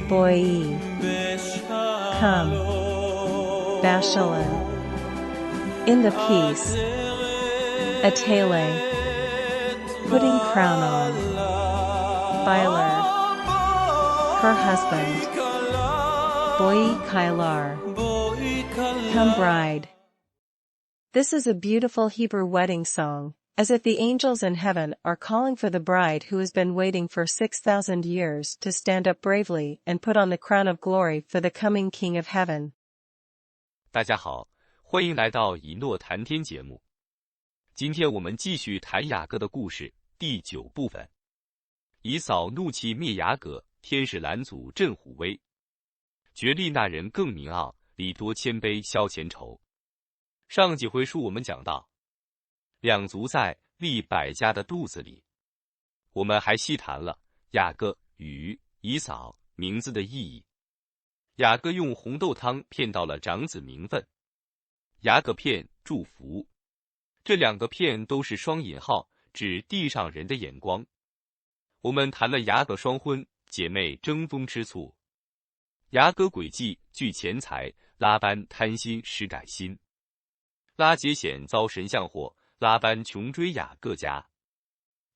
Boi, come, Bashalan, in the peace, Atele, putting crown on, Byler, her husband, Boi Kailar, come bride. This is a beautiful Hebrew wedding song, as if the angels in heaven are calling for the bride who has been waiting for 6,000 years to stand up bravely and put on the crown of glory for the coming King of Heaven. 大家好，欢迎来到以诺谈天节目。今天我们继续谈雅各的故事，第9部分。以扫怒气灭雅各，天使拦阻震虎威。决力那人更明傲，礼多谦卑消前仇。上几回书我们讲到，两足在立百家的肚子里。我们还细谈了雅各与以扫名字的意义。雅各用红豆汤骗到了长子名分，雅各骗祝福，这两个骗都是双引号，指地上人的眼光。我们谈了雅各双婚，姐妹争风吃醋，雅各诡计聚钱财，拉班贪心失改心，拉结显遭神像祸，拉班穷追雅各家。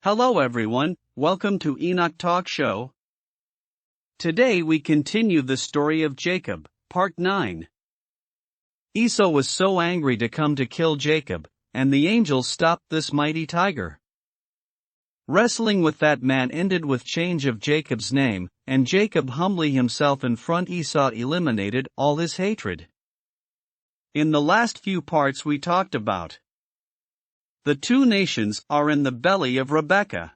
Hello everyone, welcome to EnochTH Show. Today we continue the story of Jacob, part 9. Esau was so angry to come to kill Jacob, and the angel stopped this mighty tiger. Wrestling with that man ended with change of Jacob's name, and Jacob humbly himself in front Esau eliminated all his hatred. In the last few parts we talked about the two nations are in the belly of Rebekah.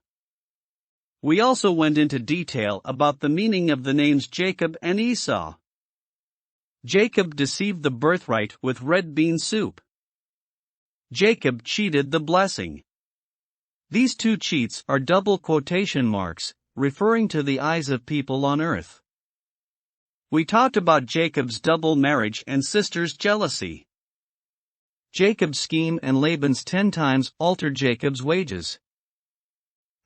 We also went into detail about the meaning of the names Jacob and Esau. Jacob deceived the birthright with red bean soup. Jacob cheated the blessing. These two cheats are double quotation marks, referring to the eyes of people on earth. We talked about Jacob's double marriage and sister's jealousy. Jacob's scheme and Laban's 10 times altered Jacob's wages.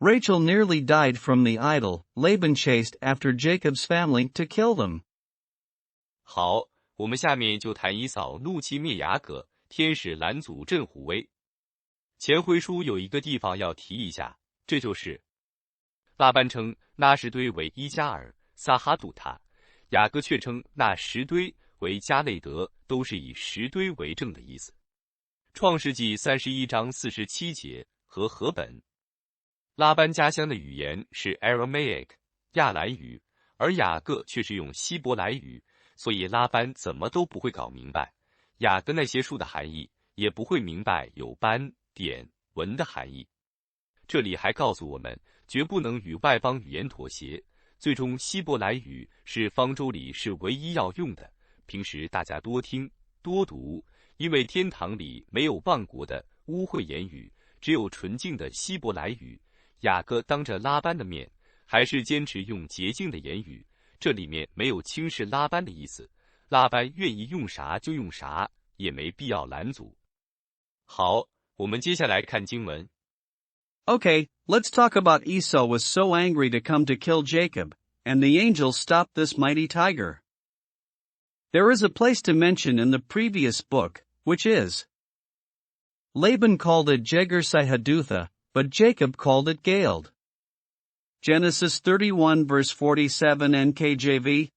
Rachel nearly died from the idol. Laban chased after Jacob's family to kill them. 好，我们下面就谈以扫怒气灭雅各，天使拦阻震虎威。前回书有一个地方要提一下，这就是拉班称那10堆为伊加尔、撒哈杜塔，雅各却称那10堆为加内德，都是以10堆为正的意思。创世纪31章47节和合本。拉班家乡的语言是 Aramaic 亚兰语，而雅各却是用希伯来语，所以拉班怎么都不会搞明白雅各那些书的含义，也不会明白有斑、点、纹的含义。这里还告诉我们，绝不能与外邦语言妥协。最终希伯来语是方舟里是唯一要用的，平时大家多听多读，因为天堂里没有万国的污秽言语，只有纯净的希伯来语。雅各当着拉班的面，还是坚持用洁净的言语，这里面没有轻视拉班的意思，拉班愿意用啥就用啥，也没必要拦阻。好，我们接下来看经文。Okay, let's talk about Esau was so angry to come to kill Jacob, and the angel stopped this mighty tiger. There is a place to mention in the previous book, which is Laban called it Jegar-sahadutha, but Jacob called it Galeed. Genesis 31 verse 47 NKJV.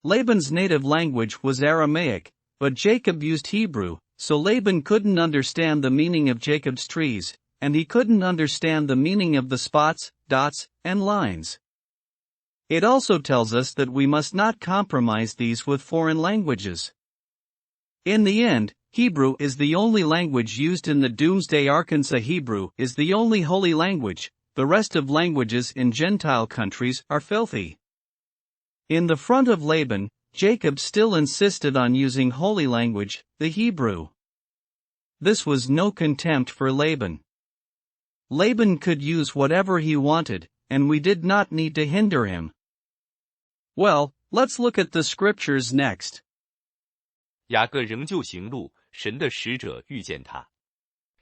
Laban's native language was Aramaic, but Jacob used Hebrew, so Laban couldn't understand the meaning of Jacob's trees, and he couldn't understand the meaning of the spots, dots, and lines. It also tells us that we must not compromise these with foreign languages. In the end, Hebrew is the only language used in the Doomsday. Arkansas Hebrew is the only holy language, the rest of languages in Gentile countries are filthy. In the front of Laban, Jacob still insisted on using holy language, the Hebrew. This was no contempt for Laban. Laban could use whatever he wanted, and we did not need to hinder him. Well, let's look at the scriptures next. 雅各仍旧行路，神的使者遇见他。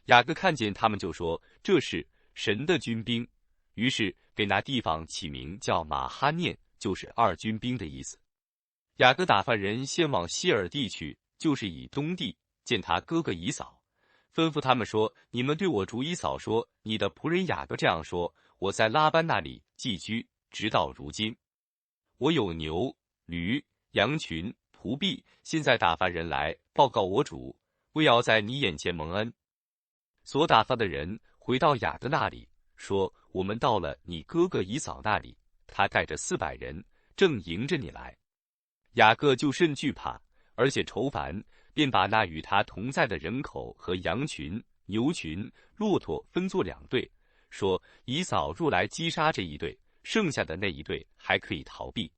雅各看见他们就说，这是神的军兵，于是给那地方起名叫马哈念，就是二军兵的意思。雅各打发人先往西尔地去，就是以东地，见他哥哥以扫，吩咐他们说：你们对我主以扫说，你的仆人雅各这样说，我在拉班那里寄居，直到如今。我有牛、驴、羊群、仆婢，现在打发人来报告我主，为要在你眼前蒙恩。所打发的人回到雅各那里，说：我们到了你哥哥以扫那里，他带着400人，正迎着你来。雅各就甚惧怕，而且愁烦，便把那与他同在的人口和羊群、牛群、骆驼分作2队，说：以扫若来击杀这一队，剩下的那一队还可以逃避。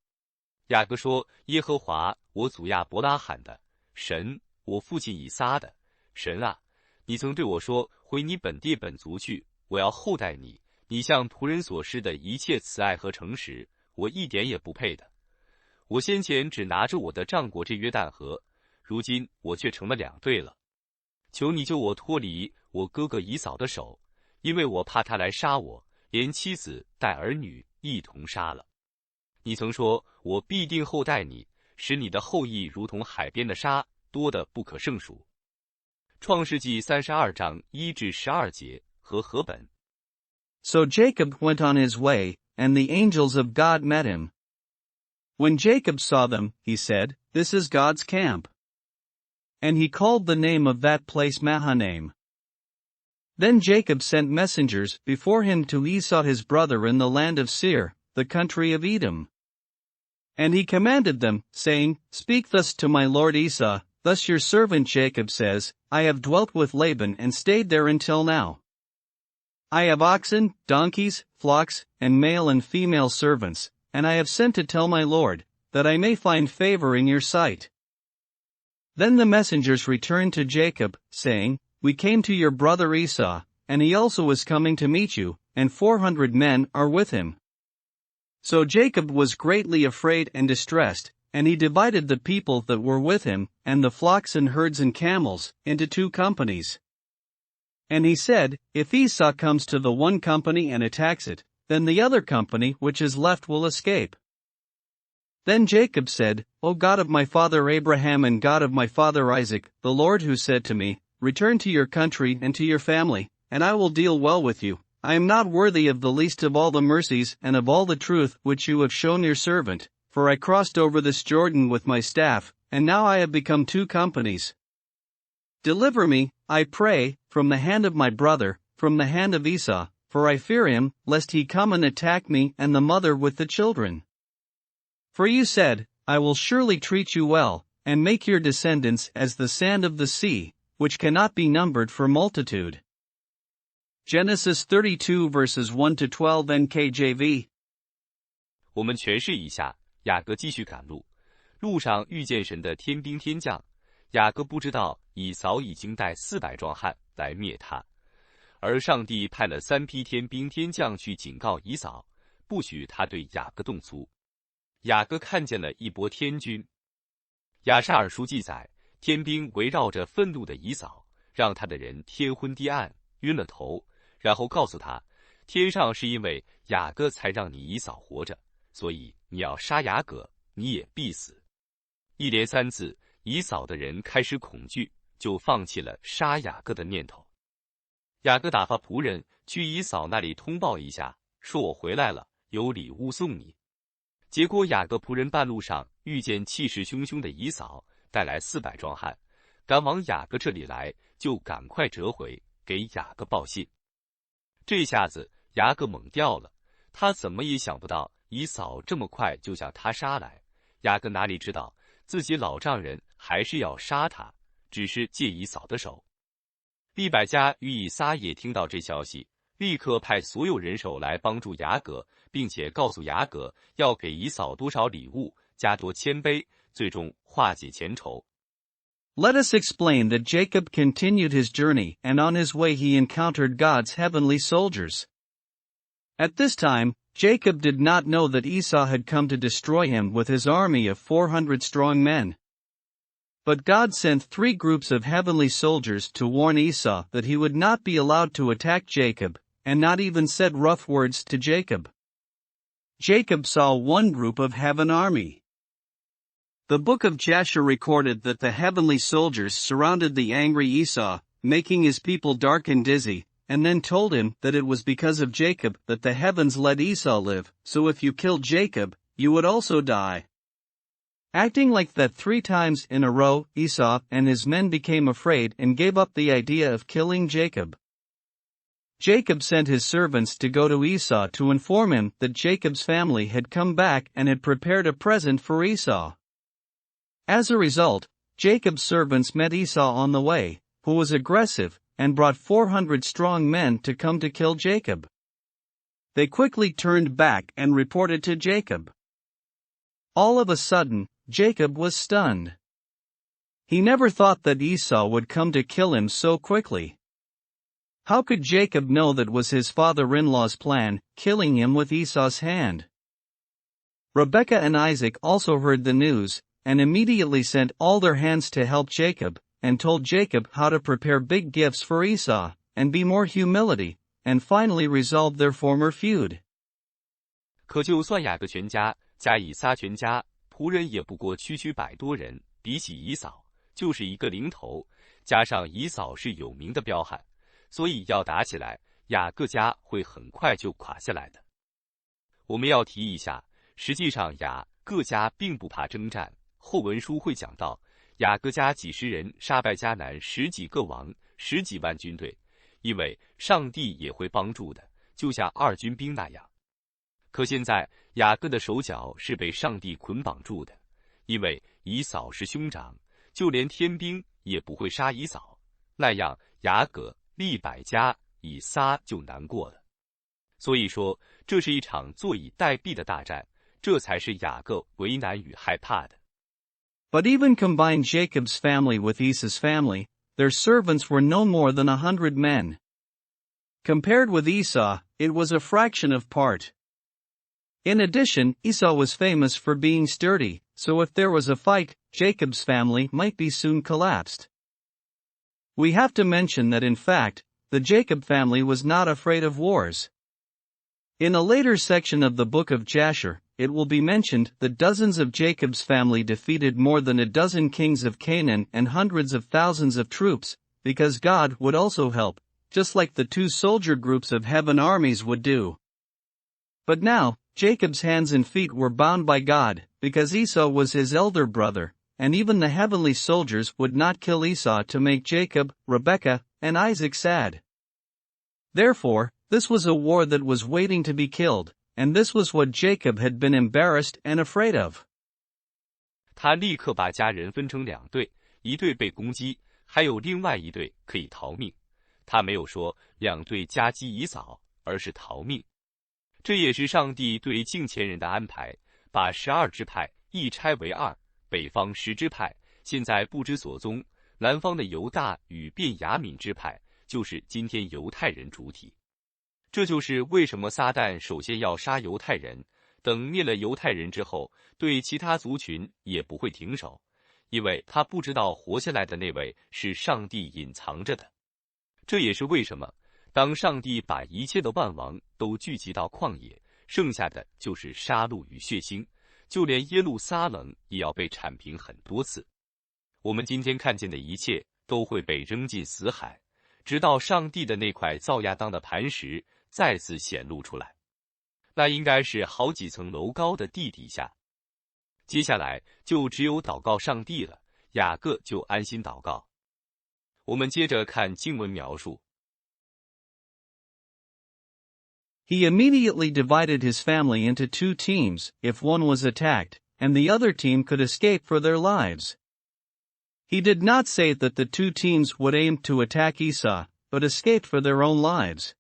雅各说：耶和华我祖亚伯拉罕的神，我父亲以撒的神啊，你曾对我说，回你本地本族去，我要厚待你，你向仆人所施的一切慈爱和诚实，我一点也不配的。我先前只拿着我的杖过这约旦河，如今我却成了2队了。求你救我脱离我哥哥以扫的手，因为我怕他来杀我，连妻子带儿女一同杀了。你曾说，我必定厚待你，使你的后裔如同海边的沙，多得不可胜数。创世纪32章1至12节和合本。So Jacob went on his way, and the angels of God met him. When Jacob saw them, he said, This is God's camp. And he called the name of that place Mahanaim. Then Jacob sent messengers before him to Esau his brother in the land of Seir, the country of Edom. And he commanded them, saying, Speak thus to my lord Esau, Thus your servant Jacob says, I have dwelt with Laban and stayed there until now. I have oxen, donkeys, flocks, and male and female servants, and I have sent to tell my lord, that I may find favor in your sight. Then the messengers returned to Jacob, saying, We came to your brother Esau, and he also is coming to meet you, and 400 men are with him. So Jacob was greatly afraid and distressed, and he divided the people that were with him, and the flocks and herds and camels, into 2 companies. And he said, If Esau comes to the one company and attacks it, then the other company which is left will escape. Then Jacob said, O God of my father Abraham and God of my father Isaac, the Lord who said to me, Return to your country and to your family, and I will deal well with you. I am not worthy of the least of all the mercies and of all the truth which you have shown your servant, for I crossed over this Jordan with my staff, and now I have become 2 companies. Deliver me, I pray, from the hand of my brother, from the hand of Esau, for I fear him, lest he come and attack me and the mother with the children. For you said, I will surely treat you well, and make your descendants as the sand of the sea, which cannot be numbered for multitude. Genesis 32 verses 1 to 12 NKJV。 我们诠释一下，雅各继续赶路，路上遇见神的天兵天将，雅各不知道以扫已经带400壮汉来灭他，而上帝派了3批天兵天将去警告以扫，不许他对雅各动粗。雅各看见了一拨天军。亚沙尔书记载，天兵围绕着愤怒的以扫，让他的人天昏地暗，晕了头，然后告诉他，天上是因为雅各才让你以扫活着，所以你要杀雅各，你也必死。一连3次，以扫的人开始恐惧，就放弃了杀雅各的念头。雅各打发仆人去以扫那里通报一下，说我回来了，有礼物送你。结果雅各仆人半路上遇见气势汹汹的以扫，带来400壮汉，赶往雅各这里来，就赶快折回，给雅各报信。这下子雅各懵掉了，他怎么也想不到以扫这么快就向他杀来。雅各哪里知道自己老丈人还是要杀他，只是借以扫的手。利百加与以撒也听到这消息，立刻派所有人手来帮助雅各，并且告诉雅各要给以扫多少礼物，加多谦卑，最终化解前仇。Let us explain that Jacob continued his journey, and on his way he encountered God's heavenly soldiers. At this time, Jacob did not know that Esau had come to destroy him with his army of 400 strong men. But God sent 3 groups of heavenly soldiers to warn Esau that he would not be allowed to attack Jacob, and not even said rough words to Jacob. Jacob saw one group of heaven army. The book of Jasher recorded that the heavenly soldiers surrounded the angry Esau, making his people dark and dizzy, and then told him that it was because of Jacob that the heavens let Esau live, so if you killed Jacob, you would also die. Acting like that 3 times in a row, Esau and his men became afraid and gave up the idea of killing Jacob. Jacob sent his servants to go to Esau to inform him that Jacob's family had come back and had prepared a present for Esau. As a result, Jacob's servants met Esau on the way, who was aggressive, and brought 400 strong men to come to kill Jacob. They quickly turned back and reported to Jacob. All of a sudden, Jacob was stunned. He never thought that Esau would come to kill him so quickly. How could Jacob know that was his father-in-law's plan, killing him with Esau's hand? Rebekah and Isaac also heard the news, and immediately sent all their hands to help Jacob, and told Jacob how to prepare big gifts for Esau, and be more humility, and finally resolve their former feud. 可就算雅各全家加以撒全家，仆人也不过区100多人，比起以扫，就是一个零头，加上以扫是有名的彪悍，所以要打起来，雅各家会很快就垮下来的。我们要提一下，实际上雅各家并不怕征战，后文书会讲到，雅各家几十人杀败迦南10几个王，10几万军队，因为上帝也会帮助的，就像2军兵那样。可现在雅各的手脚是被上帝捆绑住的，因为以扫是兄长，就连天兵也不会杀以扫，那样雅各利百加以撒就难过了。所以说，这是一场坐以待毙的大战，这才是雅各为难与害怕的。But even combine Jacob's family with Esau's family, their servants were no more than 100 men. Compared with Esau, it was a fraction of part. In addition, Esau was famous for being sturdy, so if there was a fight, Jacob's family might be soon collapsed. We have to mention that in fact, the Jacob family was not afraid of wars. In a later section of the book of Jasher, it will be mentioned that dozens of Jacob's family defeated more than a dozen kings of Canaan and hundreds of thousands of troops, because God would also help, just like the 2 soldier groups of heaven armies would do. But now, Jacob's hands and feet were bound by God, because Esau was his elder brother, and even the heavenly soldiers would not kill Esau to make Jacob, Rebekah, and Isaac sad. Therefore, this was a war that was waiting to be killed, and this was what Jacob had been embarrassed and afraid of. 他立刻把家人分成2队，一队被攻击，还有另外一队可以逃命。他没有说2队夹击以扫，而是逃命。这也是上帝对敬虔人的安排，把12支派一拆为2，北方10支派现在不知所踪，南方的犹大与便雅悯支派就是今天犹太人主体。这就是为什么撒旦首先要杀犹太人，等灭了犹太人之后，对其他族群也不会停手，因为他不知道活下来的那位是上帝隐藏着的。这也是为什么当上帝把一切的万王都聚集到旷野，剩下的就是杀戮与血腥，就连耶路撒冷也要被铲平很多次。我们今天看见的一切都会被扔进死海，直到上帝的那块造亚当的磐石再次显露出来，那应该是好几层楼高的地底下。接下来就只有祷告上帝了，雅各就安心祷告。我们接着看经文描述。He immediately divided his family into 2 teams, if one was attacked, and the other team could escape for their lives. He did not say that the 2 teams would aim to attack Esau, but escape for their own lives.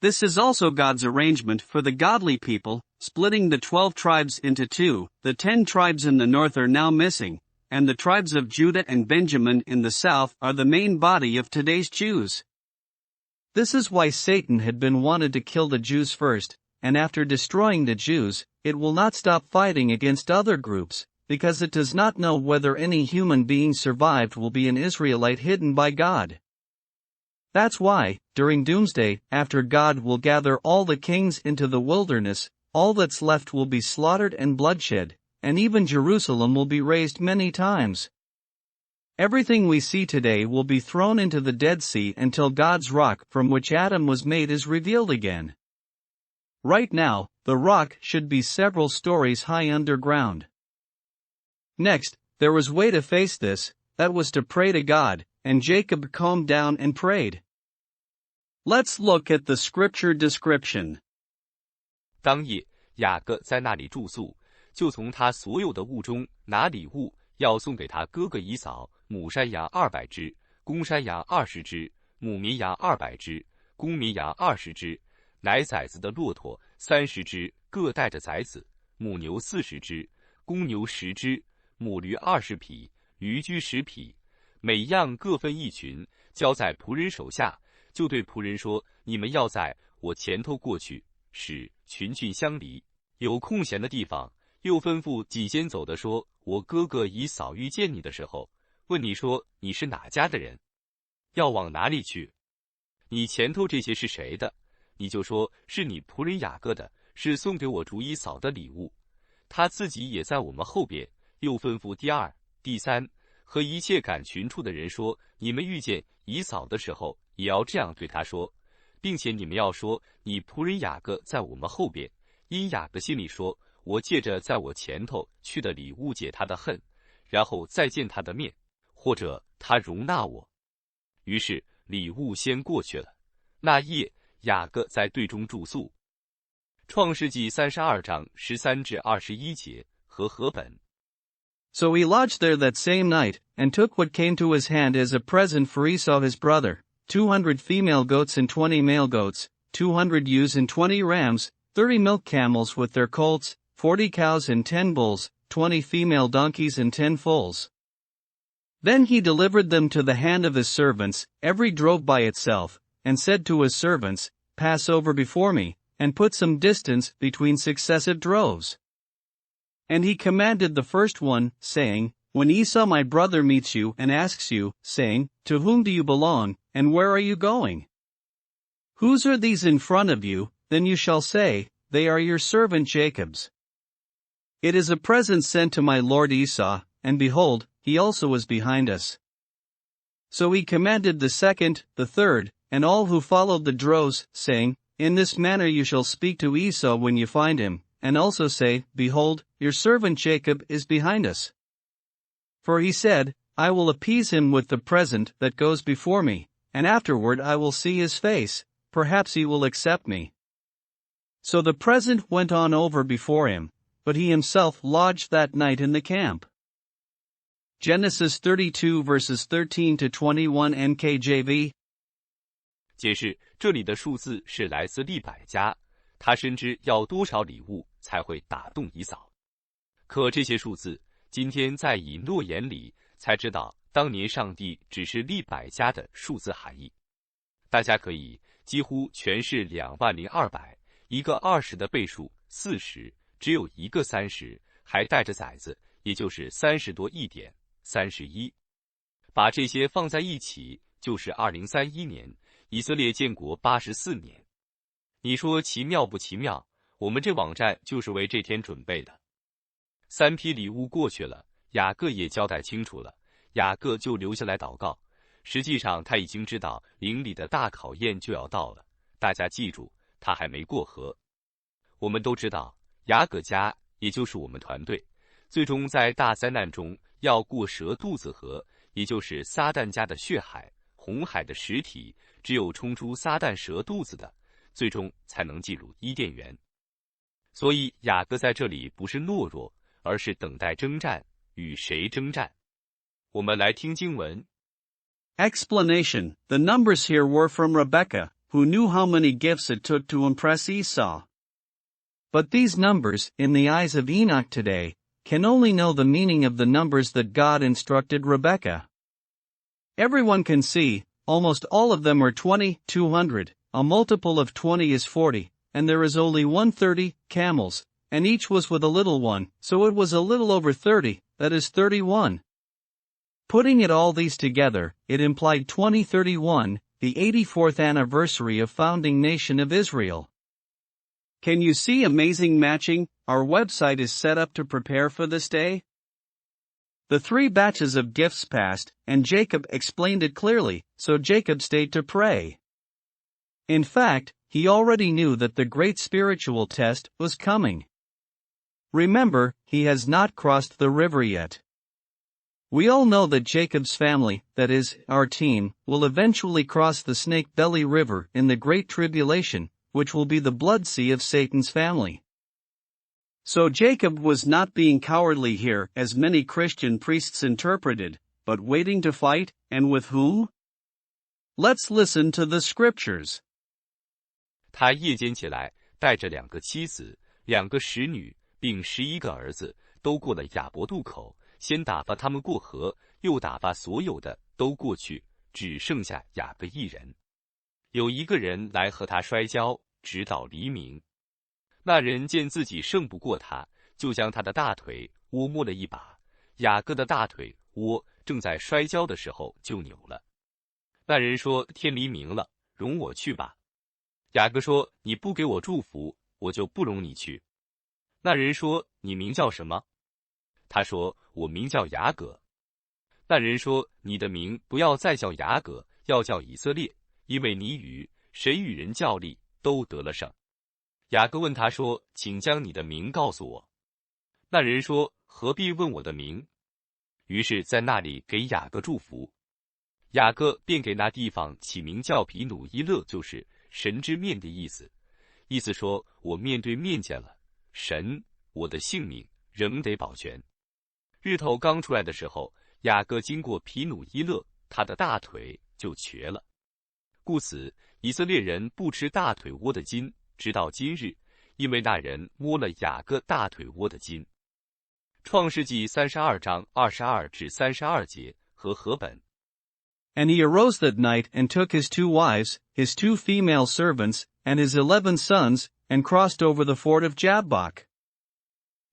This is also God's arrangement for the godly people, splitting the 12 tribes into 2. The 10 tribes in the north are now missing, and the tribes of Judah and Benjamin in the south are the main body of today's Jews. This is why Satan had been wanted to kill the Jews first, and after destroying the Jews, it will not stop fighting against other groups, because it does not know whether any human being survived will be an Israelite hidden by God. That's why, during Doomsday, after God will gather all the kings into the wilderness, all that's left will be slaughtered and bloodshed, and even Jerusalem will be razed many times. Everything we see today will be thrown into the Dead Sea until God's rock from which Adam was made is revealed again. Right now, the rock should be several stories high underground. Next, there was a way to face this, that was to pray to God, and Jacob calmed down and prayed. Let's look at the scripture description. 当夜，雅各在那里住宿，就从他所有的物中拿礼物，要送给他哥哥以扫母山羊200只，公山羊20只，母绵羊200只，公绵羊20只，奶崽子的骆驼30只，各带着崽子，母牛40只，公牛10只，母驴20匹，驴驹10匹，每样各分一群，交在仆人手下，就对仆人说：“你们要在我前头过去，使群群相离。有空闲的地方，又吩咐己先走的说：我哥哥以扫遇见你的时候，问你说你是哪家的人，要往哪里去？你前头这些是谁的？你就说是你仆人雅各的，是送给我主以扫的礼物。他自己也在我们后边。又吩咐第二、第三和一切赶群畜的人说：你们遇见以扫的时候，也要这样对他说，并且你们要说：你仆人雅各在我们后边。因雅各心里说：我借着在我前头去的礼物解他的恨，然后再见他的面，或者他容纳我。于是礼物先过去了。那夜雅各在队中住宿。创世纪32章13至21节和合本。So he lodged there that same night, and took what came to his hand as a present for Esau his brother, 200 female goats and 20 male goats, 200 ewes and 20 rams, 30 milk camels with their colts, 40 cows and 10 bulls, 20 female donkeys and 10 foals. Then he delivered them to the hand of his servants, every drove by itself, and said to his servants, Pass over before me, and put some distance between successive droves. And he commanded the first one, saying, When Esau my brother meets you and asks you, saying, To whom do you belong, and where are you going? Whose are these in front of you? Then you shall say, They are your servant Jacob's. It is a present sent to my lord Esau, and behold, he also is behind us. So he commanded the second, the third, and all who followed the droves, saying, In this manner you shall speak to Esau when you find him, and also say, Behold, your servant Jacob is behind us. For he said, I will appease him with the present that goes before me, and afterward I will see his face, perhaps he will accept me. So the present went on over before him, but he himself lodged that night in the camp. Genesis 32 verses 13 to 21 NKJV。 解释这里的数字是来自利百加，他深知要多少礼物才会打动以扫。可这些数字，今天在以诺眼里才知道，当年上帝只是利百加的数字含义。大家可以几乎全是20200，一个20的倍数40，只有一个30，还带着崽子，也就是30多一点31。把这些放在一起，就是2031年，以色列建国84年。你说奇妙不奇妙？我们这网站就是为这天准备的。3批礼物过去了，雅各也交代清楚了，雅各就留下来祷告。实际上他已经知道灵里的大考验就要到了，大家记住，他还没过河。我们都知道，雅各家，也就是我们团队，最终在大灾难中要过蛇肚子河，也就是撒旦家的血海，红海的实体，只有冲出撒旦蛇肚子的，最终才能进入伊甸园。所以雅各在这里不是懦弱，而是等待征战。与谁征战？我们来听经文。Explanation: The numbers here were from Rebekah, who knew how many gifts it took to impress Esau. But these numbers, in the eyes of Enoch today, can only know the meaning of the numbers that God instructed Rebekah. Everyone can see, almost all of them are 20, 200, a multiple of 20 is 40, and there is only 130 camels, and each was with a little one, so it was a little over 30, that is 31. Putting it all these together, it implied 2031, the 84th anniversary of founding nation of Israel. Can you see amazing matching? Our website is set up to prepare for this day. The 3 batches of gifts passed, and Jacob explained it clearly, so Jacob stayed to pray. In fact, he already knew that the great spiritual test was coming. Remember, he has not crossed the river yet. We all know that Jacob's family, that is, our team, will eventually cross the Snake Belly River in the Great Tribulation, which will be the blood sea of Satan's family. So Jacob was not being cowardly here, as many Christian priests interpreted, but waiting to fight, and with whom? Let's listen to the scriptures. 他夜间起来，带着2个妻子、2个使女，并11个儿子，都过了雅博渡口，先打发他们过河，又打发所有的都过去，只剩下雅各一人。有一个人来和他摔跤，直到黎明。那人见自己胜不过他，就将他的大腿窝摸了一把。雅各的大腿窝正在摔跤的时候就扭了。那人说：“天黎明了，容我去吧。”雅各说：“你不给我祝福，我就不容你去。”那人说：“你名叫什么？”他说：“我名叫雅各。”那人说：“你的名不要再叫雅各，要叫以色列，因为你谁与人较力，都得了胜。”雅各问他说：“请将你的名告诉我。”那人说：“何必问我的名？”于是在那里给雅各祝福。雅各便给那地方起名叫毗努伊勒，就是神之面的意思。意思说，我面对面见了神，我的性命仍得保全。日头刚出来的时候，雅各经过毗努伊勒，他的大腿就瘸了。故此，以色列人不吃大腿窝的筋，直到今日，因为那人摸了雅各大腿窝的筋。创世纪32章22至32节和合本。And he arose that night and took his 2 wives, his 2 female servants, and his 11 sons, and crossed over the ford of Jabbok.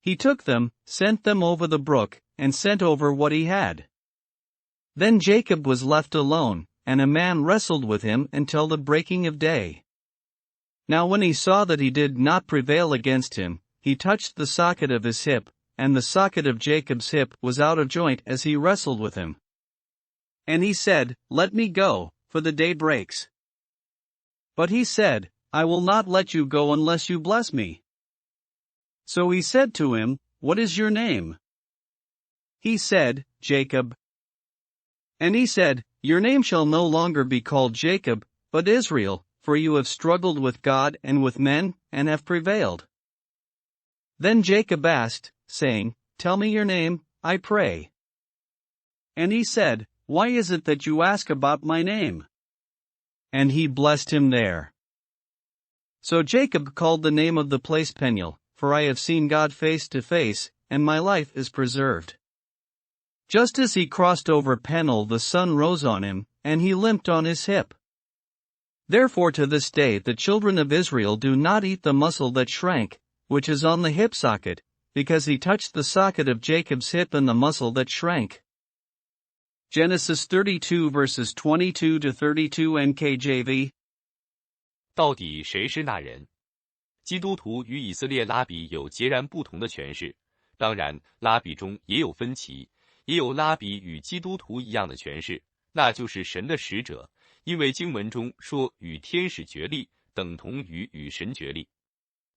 He took them, sent them over the brook, and sent over what he had. Then Jacob was left alone, and a man wrestled with him until the breaking of day. Now when he saw that he did not prevail against him, he touched the socket of his hip, and the socket of Jacob's hip was out of joint as he wrestled with him. And he said, Let me go, for the day breaks. But he said, I will not let you go unless you bless me. So he said to him, What is your name? He said, Jacob. And he said, Your name shall no longer be called Jacob, but Israel, for you have struggled with God and with men, and have prevailed. Then Jacob asked, saying, Tell me your name, I pray. And he said, Why is it that you ask about my name? And he blessed him there. So Jacob called the name of the place Peniel, for I have seen God face to face, and my life is preserved. Just as he crossed over Peniel, the sun rose on him, and he limped on his hip. Therefore to this day the children of Israel do not eat the muscle that shrank, which is on the hip socket, because he touched the socket of Jacob's hip and the muscle that shrank. Genesis 32 verses 22 to 32 NKJV. 到底谁是那人？基督徒与以色列拉比有截然不同的诠释，当然，拉比中也有分歧，也有拉比与基督徒一样的诠释，那就是神的使者，因为经文中说与天使决力等同于与神决力。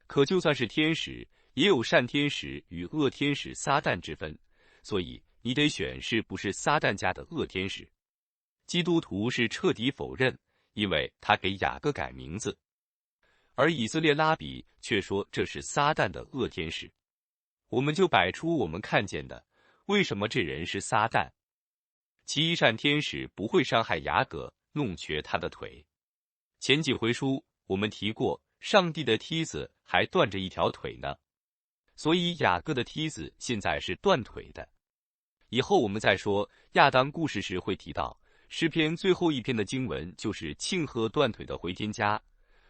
可就算是天使，也有善天使与恶天使撒旦之分，所以你得选是不是撒旦家的恶天使。基督徒是彻底否认，因为他给雅各改名字，而以色列拉比却说这是撒旦的恶天使。我们就摆出我们看见的，为什么这人是撒旦？其一，善天使不会伤害雅各，弄瘸他的腿。前几回书我们提过，上帝的梯子还断着一条腿呢，所以雅各的梯子现在是断腿的。以后我们再说亚当故事时会提到，诗篇最后一篇的经文就是庆贺断腿的回天家，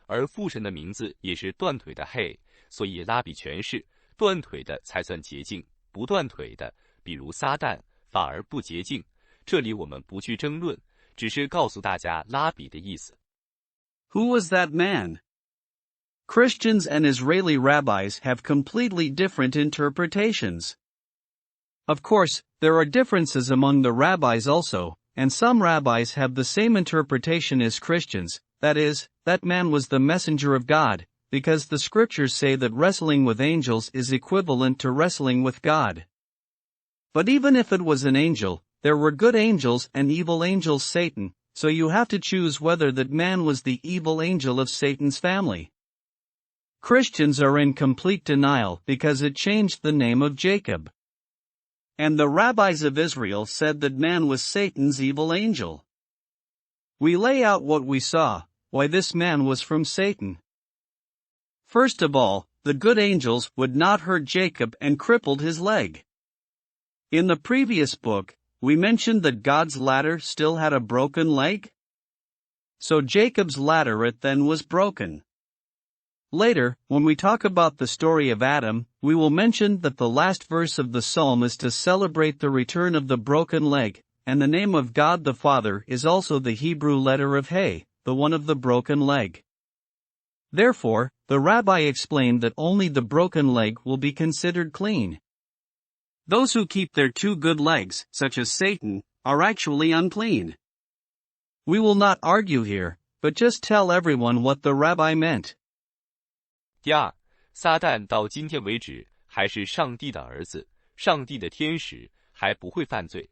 而父神的名字也是断腿的嘿，所以拉比诠释断腿的才算洁净，不断腿的，比如撒旦，反而不洁净。这里我们不去争论，只是告诉大家拉比的意思。Who was that man? Christians and Israeli rabbis have completely different interpretations. Of course, there are differences among the rabbis also, and some rabbis have the same interpretation as Christians, that is, that man was the messenger of God, because the scriptures say that wrestling with angels is equivalent to wrestling with God. But even if it was an angel, there were good angels and evil angels Satan, so you have to choose whether that man was the evil angel of Satan's family. Christians are in complete denial because it changed the name of Jacob. And the rabbis of Israel said that man was Satan's evil angel. We lay out what we saw, why this man was from Satan. First of all, the good angels would not hurt Jacob and crippled his leg. In the previous book, we mentioned that God's ladder still had a broken leg. So Jacob's ladder then was broken. Later, when we talk about the story of Adam, we will mention that the last verse of the psalm is to celebrate the return of the broken leg, and the name of God the Father is also the Hebrew letter of He, the one of the broken leg. Therefore, the rabbi explained that only the broken leg will be considered clean. Those who keep their two good legs, such as Satan, are actually unclean. We will not argue here, but just tell everyone what the rabbi meant. 第二，撒旦到今天为止还是上帝的儿子，上帝的天使，还不会犯罪。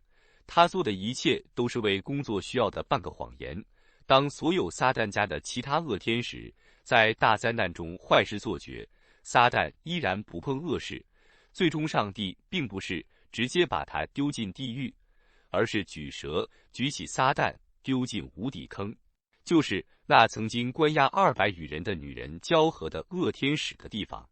他做的一切都是为工作需要的半个谎言。当所有撒旦家的其他恶天使在大灾难中坏事做绝，撒旦依然不碰恶事。最终上帝并不是直接把他丢进地狱，而是举蛇举起撒旦丢进无底坑，就是那曾经关押200余人的女人交合的恶天使的地方。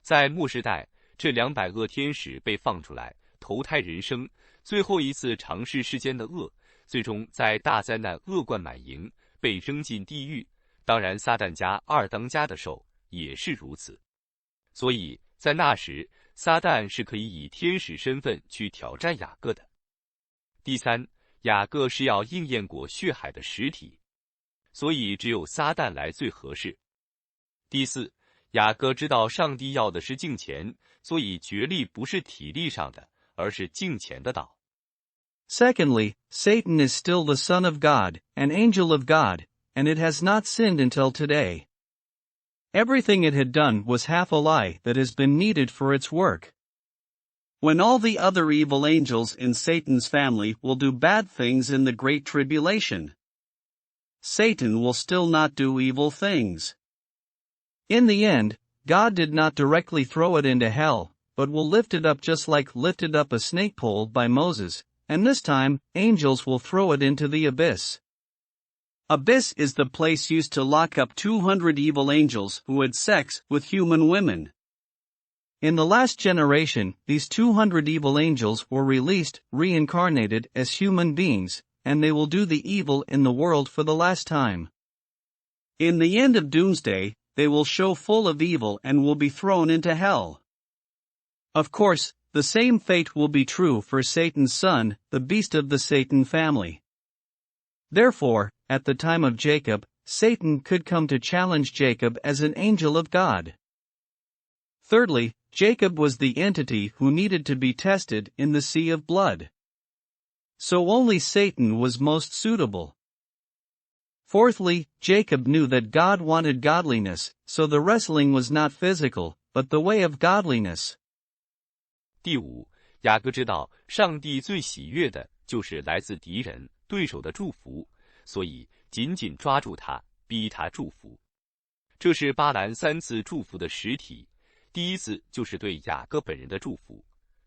在末世代，这200恶天使被放出来，投胎人生，最后一次尝试世间的恶，最终在大灾难恶贯满盈，被扔进地狱。当然撒旦家二当家的兽也是如此。所以在那时，撒旦是可以以天使身份去挑战雅各的。第三，雅各是要应验过血海的实体，所以只有撒旦来最合适。第四，雅各知道上帝要的是敬虔，所以决力不是体力上的，而是敬虔的道。Secondly, Satan is still the Son of God, an angel of God, and it has not sinned until today. Everything it had done was half a lie that has been needed for its work. When all the other evil angels in Satan's family will do bad things in the Great Tribulation, Satan will still not do evil things. In the end, God did not directly throw it into hell, but will lift it up just like lifted up a snake pole by Moses, and this time, angels will throw it into the abyss. Abyss is the place used to lock up 200 evil angels who had sex with human women. In the last generation, these 200 evil angels were released, reincarnated as human beings, and they will do the evil in the world for the last time. In the end of doomsday, they will show full of evil and will be thrown into hell. Of course, the same fate will be true for Satan's son, the beast of the Satan family. Therefore, at the time of Jacob, Satan could come to challenge Jacob as an angel of God. Thirdly, Jacob was the entity who needed to be tested in the sea of blood. So only Satan was most suitable. Fourthly, Jacob knew that God wanted godliness, so the wrestling was not physical, but the way of godliness. 第五，雅各知道上帝最喜悦的就是来自敌人、对手的祝福，所以紧紧抓住他，逼他祝福。这是巴兰3次祝福的实体，第一次就是对雅各本人的祝福，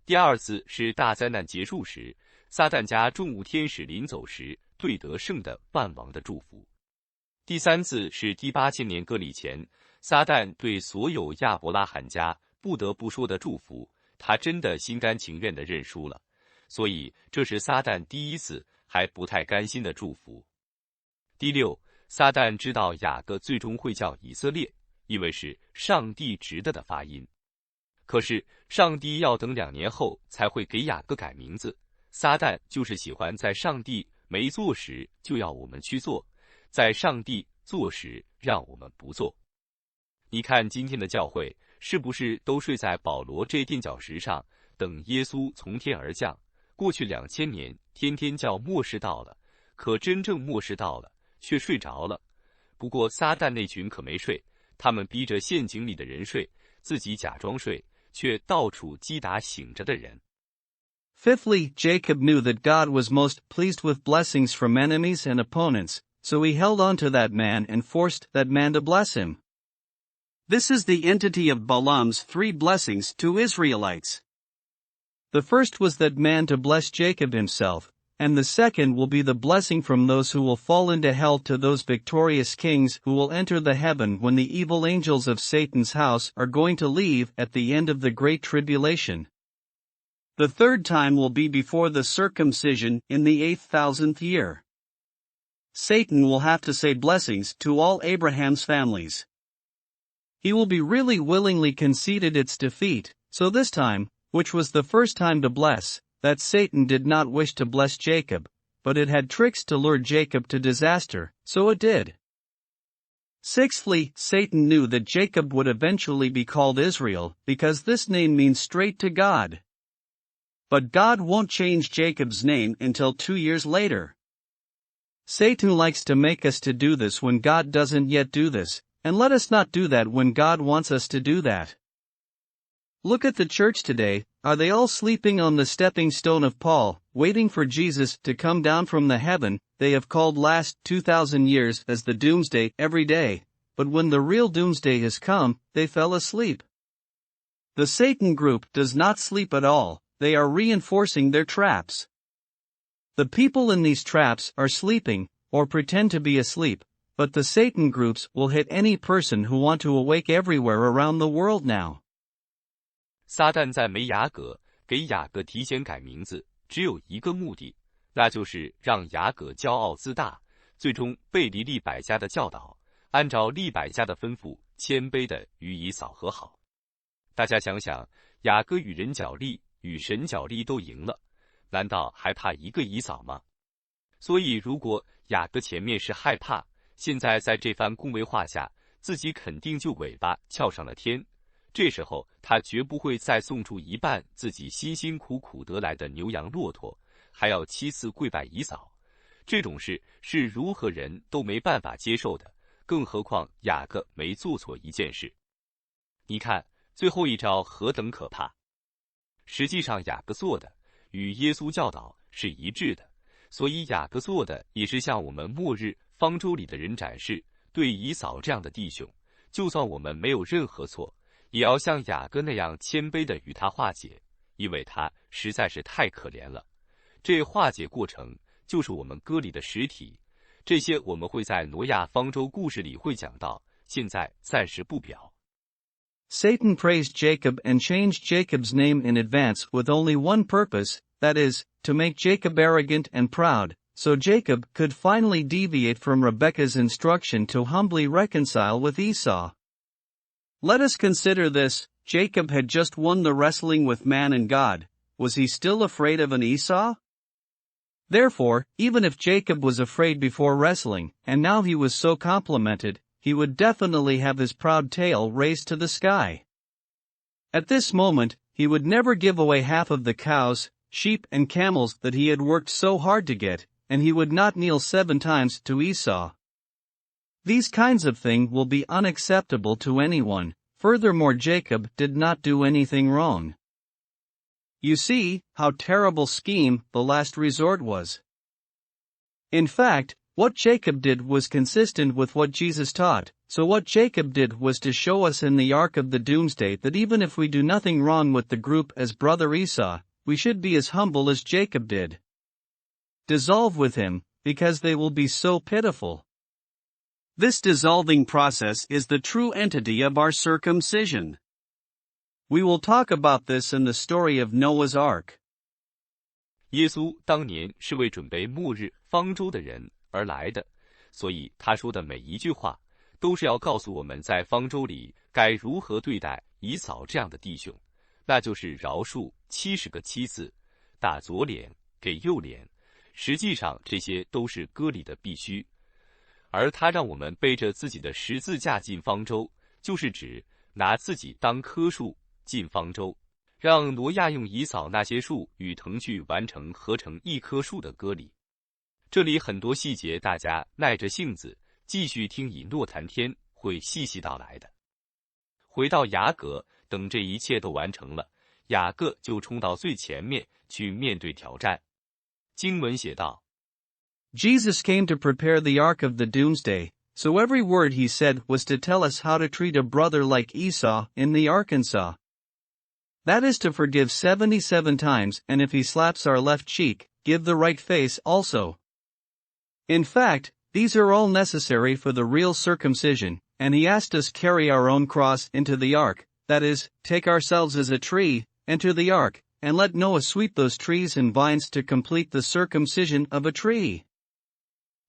第二次是大灾难结束时，撒旦家众物天使临走时对得胜的万王的祝福，第三次是第8000年割礼前，撒旦对所有亚伯拉罕家不得不说的祝福，他真的心甘情愿地认输了，所以这是撒旦第一次还不太甘心的祝福。第六，撒旦知道雅各最终会叫以色列，因为是上帝直的发音。可是上帝要等2年后才会给雅各改名字，撒旦就是喜欢在上帝没做时就要我们去做，在上帝做时让我们不做。你看今天的教会是不是都睡在保罗这垫脚石上，等耶稣从天而降？过去2000年，天天叫末世到了，可真正末世到了，却睡着了。不过撒旦那群可没睡，他们逼着陷阱里的人睡，自己假装睡，却到处击打醒着的人。Fifthly, Jacob knew that God was most pleased with blessings from enemies and opponents, so he held on to that man and forced that man to bless him. This is the entity of Balaam's 3 blessings to Israelites. The first was that man to bless Jacob himself, and the second will be the blessing from those who will fall into hell to those victorious kings who will enter the heaven when the evil angels of Satan's house are going to leave at the end of the great tribulation. The third time will be before the circumcision in the 8,000th year. Satan will have to say blessings to all Abraham's families. He will be really willingly conceded its defeat, so this time, which was the first time to bless, that Satan did not wish to bless Jacob, but it had tricks to lure Jacob to disaster, so it did. Sixthly, Satan knew that Jacob would eventually be called Israel, because this name means straight to God. But God won't change Jacob's name until 2 years later. Satan likes to make us to do this when God doesn't yet do this, and let us not do that when God wants us to do that. Look at the church today. Are they all sleeping on the stepping stone of Paul, waiting for Jesus to come down from the heaven they have called last 2,000 years as the doomsday every day, but when the real doomsday has come, they fell asleep? The Satan group does not sleep at all, they are reinforcing their traps. The people in these traps are sleeping, or pretend to be asleep, but the Satan groups will hit any person who want to awake everywhere around the world now. 撒旦在没雅各给雅各提前改名字，只有一个目的，那就是让雅各骄傲自大，最终背离利百加的教导，按照利百加的吩咐，谦卑地与以扫和好。大家想想，雅各与人角力，与神角力都赢了，难道还怕一个以扫吗？所以如果雅各前面是害怕，现在在这番恭维话下，自己肯定就尾巴翘上了天。这时候他绝不会再送出一半自己辛辛苦苦得来的牛羊骆驼，还要7次跪拜以扫。这种事是如何人都没办法接受的，更何况雅各没做错一件事。你看最后一招何等可怕！实际上雅各做的与耶稣教导是一致的，所以雅各做的也是向我们末日方舟里的人展示，对以扫这样的弟兄，就算我们没有任何错，也要像雅各那样谦卑地与他化解，因为他实在是太可怜了。这化解过程就是我们割礼的实体，这些我们会在挪亚方舟故事里会讲到，现在暂时不表。Satan praised Jacob and changed Jacob's name in advance with only one purpose, that is, to make Jacob arrogant and proud, so Jacob could finally deviate from Rebekah's instruction to humbly reconcile with Esau. Let us consider this. Jacob had just won the wrestling with man and God. Was he still afraid of an Esau? Therefore, even if Jacob was afraid before wrestling, and now he was so complimented, he would definitely have his proud tail raised to the sky. At this moment, he would never give away half of the cows, sheep and camels that he had worked so hard to get, and he would not kneel 7 times to Esau. These kinds of things will be unacceptable to anyone. Furthermore, Jacob did not do anything wrong. You see how terrible scheme the last resort was. In fact, what Jacob did was consistent with what Jesus taught, so what Jacob did was to show us in the ark of the doomsday that even if we do nothing wrong with the group as brother Esau, we should be as humble as Jacob did. Dissolve with him, because they will be so pitiful. This dissolving process is the true entity of our circumcision. We will talk about this in the story of Noah's Ark. 耶稣当年是为准备末日方舟的人而来的，所以他说的每一句话都是要告诉我们在方舟里该如何对待以扫这样的弟兄，那就是饶恕70个7次，打左脸给右脸，实际上这些都是割礼的必须。而他让我们背着自己的十字架进方舟，就是指拿自己当棵树进方舟，让挪亚用以扫那些树与藤去完成合成一棵树的割礼。这里很多细节，大家耐着性子继续听以诺谈天会细细道来的。回到雅各，等这一切都完成了，雅各就冲到最前面去面对挑战。经文写道 Jesus came to prepare the ark of the doomsday, so every word he said was to tell us how to treat a brother like Esau in the Arkansas. That is to forgive 77 times, and if he slaps our left cheek, give the right face also. In fact, these are all necessary for the real circumcision, and he asked us carry our own cross into the ark, that is, take ourselves as a tree, enter the ark, and let Noah sweep those trees and vines to complete the circumcision of a tree.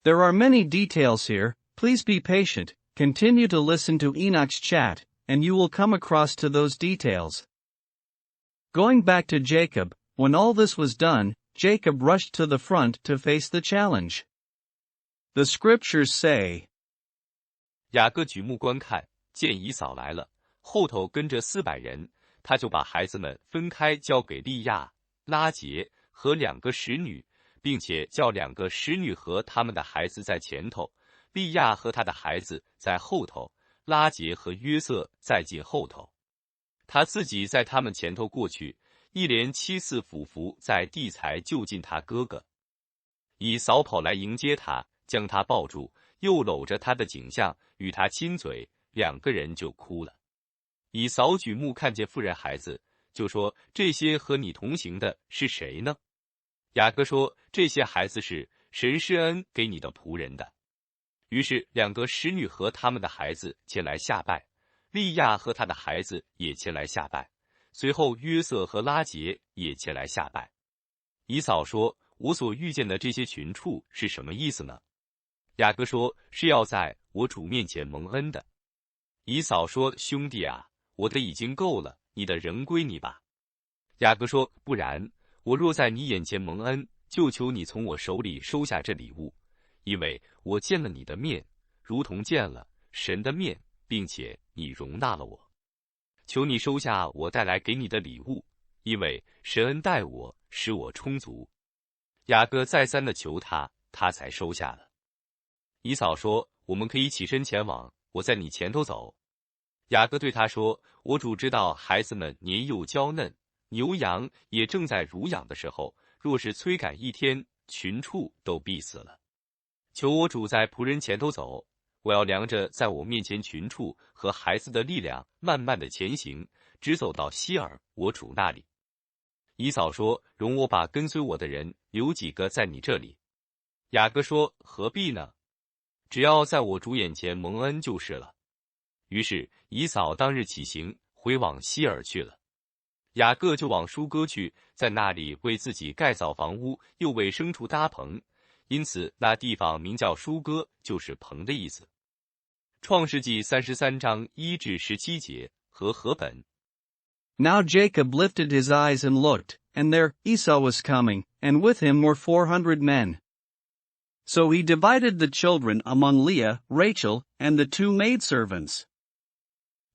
There are many details here, please be patient, continue to listen to Enoch's chat, and you will come across to those details. Going back to Jacob, when all this was done, Jacob rushed to the front to face the challenge. The scriptures say, 雅各举目观看，见以扫来了，后头跟着400人，他就把孩子们分开交给利亚、拉结和2个使女，并且叫2个使女和他们的孩子在前头，利亚和他的孩子在后头，拉结和约瑟再进后头。他自己在他们前头过去，一连7次俯伏在地才就近他哥哥。以扫跑来迎接他，将他抱住，又搂着他的颈项，与他亲嘴，2个人就哭了。以扫举目看见妇人孩子，就说：“这些和你同行的是谁呢？”雅各说：“这些孩子是神施恩给你的仆人的。”于是2个使女和他们的孩子前来下拜，利亚和他的孩子也前来下拜，随后约瑟和拉结也前来下拜。以扫说：“我所遇见的这些群畜是什么意思呢？”雅各说：“是要在我主面前蒙恩的。”以扫说：“兄弟啊，我的已经够了，你的仍归你吧。”雅各说：“不然，我若在你眼前蒙恩，就求你从我手里收下这礼物，因为我见了你的面，如同见了神的面，并且你容纳了我。求你收下我带来给你的礼物，因为神恩待我，使我充足。”雅各再三的求他，他才收下了。以扫说：“我们可以起身前往，我在你前头走。”雅各对他说：“我主知道孩子们年幼娇嫩，牛羊也正在乳养的时候，若是催赶1天，群畜都必死了。求我主在仆人前头走，我要量着在我面前群畜和孩子的力量，慢慢的前行，直走到希尔我主那里。”以扫说：“容我把跟随我的人留几个在你这里。”雅各说：“何必呢？只要在我主眼前蒙恩就是了。”于是以扫当日起行，回往希尔去了。雅各就往舒歌去，在那里为自己盖造房屋，又为牲畜搭棚，因此那地方名叫舒歌，就是棚的意思。创世纪33章1至17节和合本。Now Jacob lifted his eyes and looked, and there Esau was coming, and with him were 400 men. So he divided the children among Leah, Rachel, and the 2 maidservants.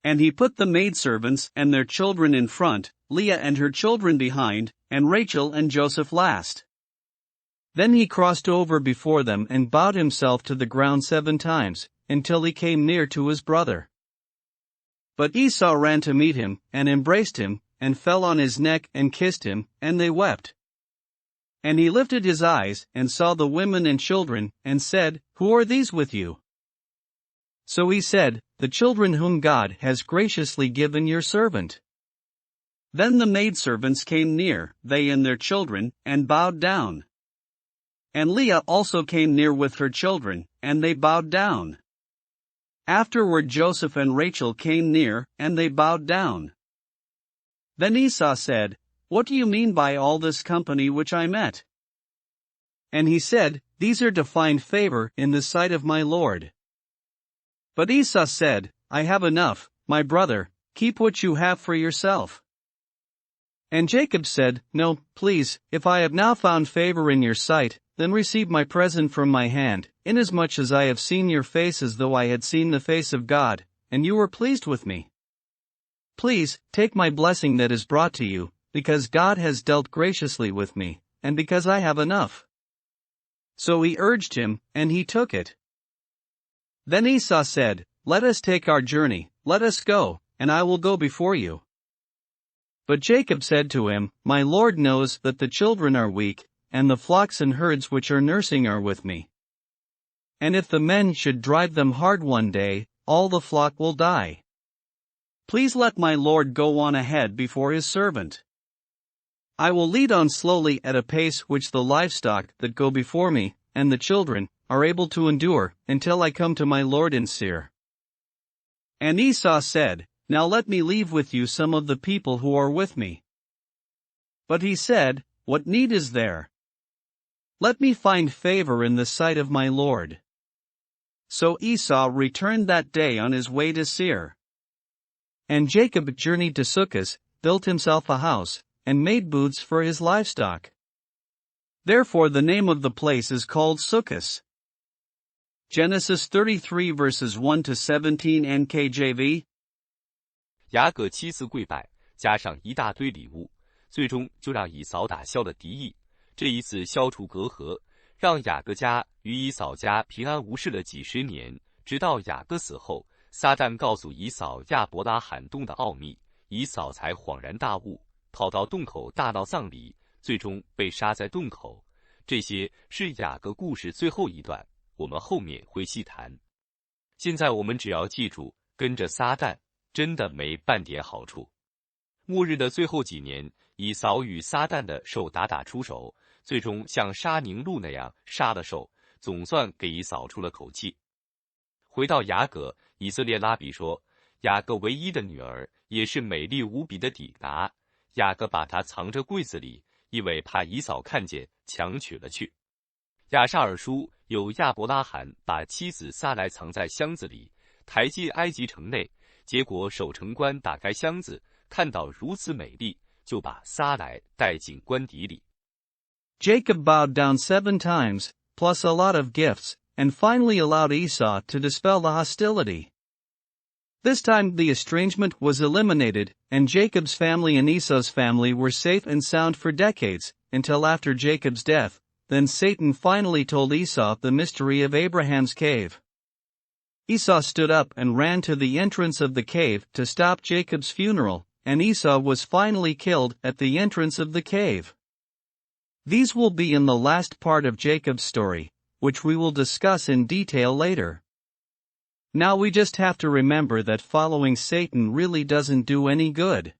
And he put the maidservants and their children in front, Leah and her children behind, and Rachel and Joseph last. Then he crossed over before them and bowed himself to the ground 7 times, until he came near to his brother. But Esau ran to meet him, and embraced him, and fell on his neck and kissed him, and they wept. And he lifted his eyes, and saw the women and children, and said, "Who are these with you?" So he said, "The children whom God has graciously given your servant." Then the maidservants came near, they and their children, and bowed down. And Leah also came near with her children, and they bowed down. Afterward Joseph and Rachel came near, and they bowed down. Then Esau said, "What do you mean by all this company which I met?" And he said, "These are to find favor in the sight of my Lord." But Esau said, "I have enough, my brother, keep what you have for yourself." And Jacob said, "No, please, if I have now found favor in your sight, then receive my present from my hand, inasmuch as I have seen your face as though I had seen the face of God, and you were pleased with me. Please, take my blessing that is brought to you, because God has dealt graciously with me, and because I have enough." So he urged him, and he took it. Then Esau said, "Let us take our journey, let us go, and I will go before you." But Jacob said to him, "My Lord knows that the children are weak, and the flocks and herds which are nursing are with me. And if the men should drive them hard one day, all the flock will die. Please let my Lord go on ahead before his servant. I will lead on slowly at a pace which the livestock that go before me, and the children, are able to endure, until I come to my Lord in Seir." And Esau said, "Now let me leave with you some of the people who are with me." But he said, "What need is there? Let me find favor in the sight of my Lord." So Esau returned that day on his way to Seir. And Jacob journeyed to Succoth, built himself a house, and made booths for his livestock. Therefore the name of the place is called Succoth. Genesis 33 verses 1 to 17 NKJV。 雅各7次跪拜，加上一大堆礼物，最终就让以扫打消了敌意。这一次消除隔阂，让雅各家与以扫家平安无事了几十年，直到雅各死后，撒旦告诉以扫亚伯拉罕洞的奥秘，以扫才恍然大悟，跑到洞口大闹葬礼，最终被杀在洞口。这些是雅各故事最后一段，我们后面会细谈。现在我们只要记住，跟着撒旦真的没半点好处。末日的最后几年，以扫与撒旦的兽打出手，最终像沙宁路那样杀了兽，总算给以扫出了口气。回到雅各，以色列拉比说，雅各唯一的女儿，也是美丽无比的底拿，雅各把她藏着柜子里，因为怕以扫看见，强取了去。亚沙尔书有亚伯拉罕把妻子撒来藏在箱子里，抬进埃及城内，结果守城官打开箱子，看到如此美丽，就把撒来带进官邸里。Jacob bowed down 7 times, plus a lot of gifts, and finally allowed Esau to dispel the hostility. This time the estrangement was eliminated, and Jacob's family and Esau's family were safe and sound for decades, until after Jacob's death. Then Satan finally told Esau the mystery of Abraham's cave. Esau stood up and ran to the entrance of the cave to stop Jacob's funeral, and Esau was finally killed at the entrance of the cave. These will be in the last part of Jacob's story, which we will discuss in detail later. Now we just have to remember that following Satan really doesn't do any good.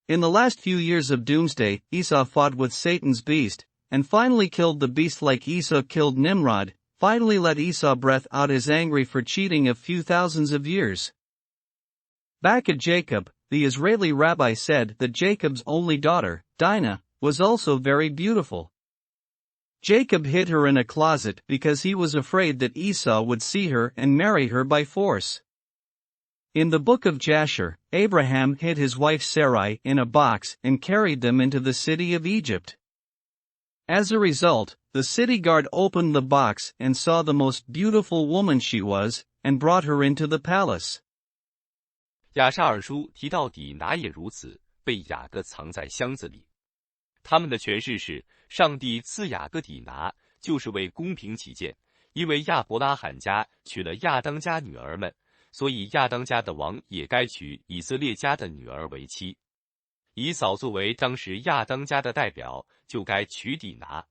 In the last few years of Doomsday, Esau fought with Satan's beast, and finally killed the beast like Esau killed Nimrod, finally let Esau breath out his angry for cheating a few thousands of years. Back at Jacob, the Israeli rabbi said that Jacob's only daughter, Dinah, was also very beautiful. Jacob hid her in a closet because he was afraid that Esau would see her and marry her by force. In the book of Jasher, Abraham hid his wife Sarai in a box and carried them into the city of Egypt. As a result, the city guard opened the box and saw the most beautiful woman she was, and brought her into the palace. 亚沙尔书提到底拿也如此，被雅各藏在箱子里。他们的诠释是，上帝赐雅各底拿，就是为公平起见，因为亚伯拉罕家娶了亚当家女儿们，所以亚当家的王也该娶以色列家的女儿为妻。以扫作为当时亚当家的代表，就该娶底拿。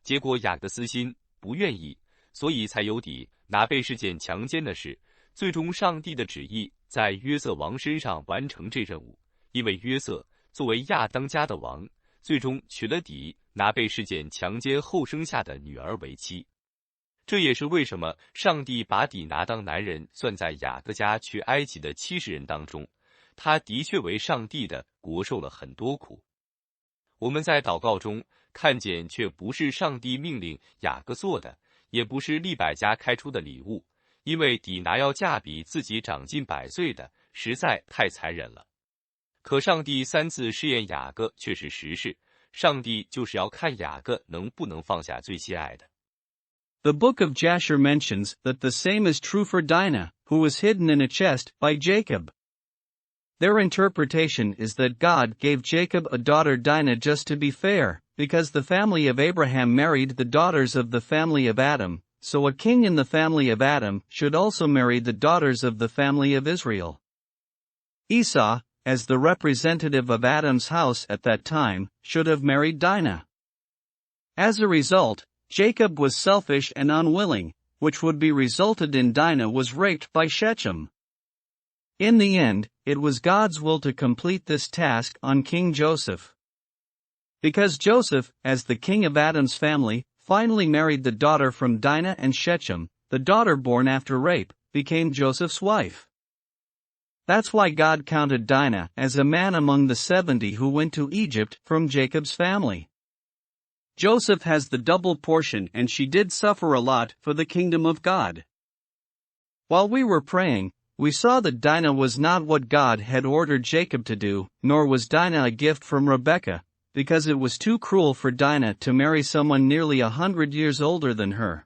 结果雅各私心不愿意，所以才有底拿被事件强奸的事。最终上帝的旨意在约瑟王身上完成这任务，因为约瑟作为亚当家的王，最终娶了底拿被事件强奸后生下的女儿为妻。这也是为什么上帝把底拿当男人算在雅各家去埃及的70人当中，他的确为上帝的国受了很多苦。我们在祷告中看见，却不是上帝命令雅各做的，也不是利百加开出的礼物，因为底拿要嫁比自己长近100岁的，实在太残忍了。可上帝3次试验雅各却是实事，上帝就是要看雅各能不能放下最心爱的。The book of Jasher mentions that the same is true for Dinah, who was hidden in a chest by Jacob. Their interpretation is that God gave Jacob a daughter Dinah just to be fair, because the family of Abraham married the daughters of the family of Adam, so a king in the family of Adam should also marry the daughters of the family of Israel. Esau, as the representative of Adam's house at that time, should have married Dinah. As a result, Jacob was selfish and unwilling, which would be resulted in Dinah was raped by Shechem. In the end, it was God's will to complete this task on King Joseph. Because Joseph, as the king of Adam's family, finally married the daughter from Dinah and Shechem, the daughter born after rape became Joseph's wife. That's why God counted Dinah as a man among the 70 who went to Egypt from Jacob's family. Joseph has the double portion, and she did suffer a lot for the kingdom of God. While we were praying, we saw that Dinah was not what God had ordered Jacob to do, nor was Dinah a gift from Rebekah, because it was too cruel for Dinah to marry someone nearly 100 years older than her.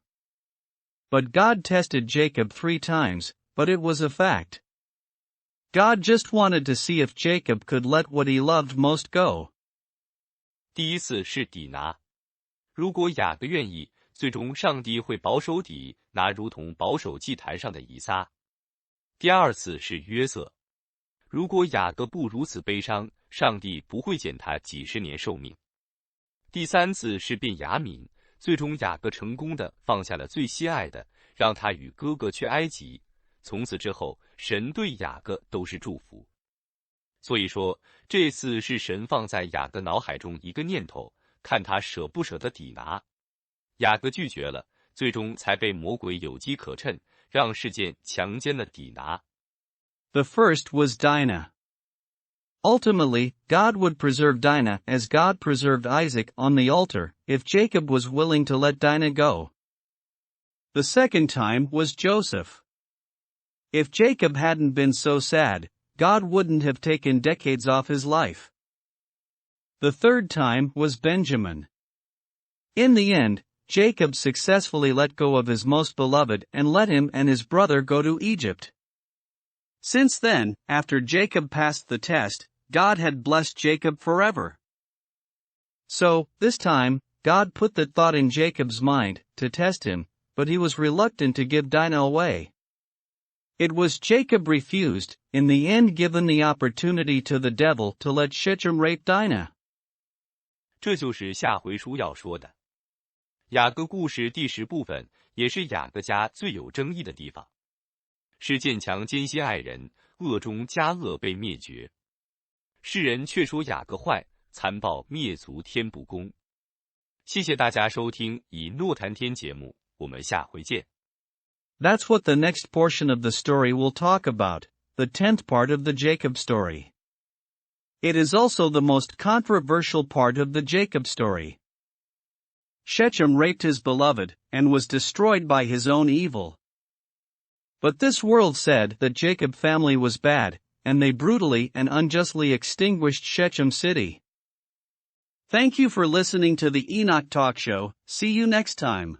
But God tested Jacob 3 times, but it was a fact. God just wanted to see if Jacob could let what he loved most go. 第一次是底拿。如果雅各愿意，最终上帝会保守底拿如同保守祭坛上的以撒。第二次是约瑟。如果雅各不如此悲伤，上帝不会减他几十年寿命。第三次是便雅悯，最终雅各成功地放下了最心爱的，让他与哥哥去埃及。从此之后，神对雅各都是祝福。所以说，这次是神放在雅各脑海中一个念头，看他舍不舍得抵拿。雅各拒绝了，最终才被魔鬼有机可乘，让事件强奸了抵拿。The first was Dinah. Ultimately, God would preserve Dinah as God preserved Isaac on the altar, if Jacob was willing to let Dinah go. The second time was Joseph. If Jacob hadn't been so sad, God wouldn't have taken decades off his life. The third time was Benjamin. In the end, Jacob successfully let go of his most beloved and let him and his brother go to Egypt. Since then, after Jacob passed the test, God had blessed Jacob forever. So, this time, God put the thought in Jacob's mind to test him, but he was reluctant to give Dinah away. It was Jacob refused, in the end given the opportunity to the devil to let Shechem rape Dinah. 这就是下回书要说的。雅各故事第10部分，也是雅各家最有争议的地方。是渐强艰辛爱人，恶中加恶被灭绝。世人却说雅各坏，残暴灭族天不公。谢谢大家收听以诺谈天节目，我们下回见。That's what the next portion of the story will talk about, the 10th part of the Jacob story. It is also the most controversial part of the Jacob story. Shechem raped his beloved, and was destroyed by his own evil. But this world said that Jacob's family was bad, and they brutally and unjustly extinguished Shechem city. Thank you for listening to the Enoch Talk Show. See you next time.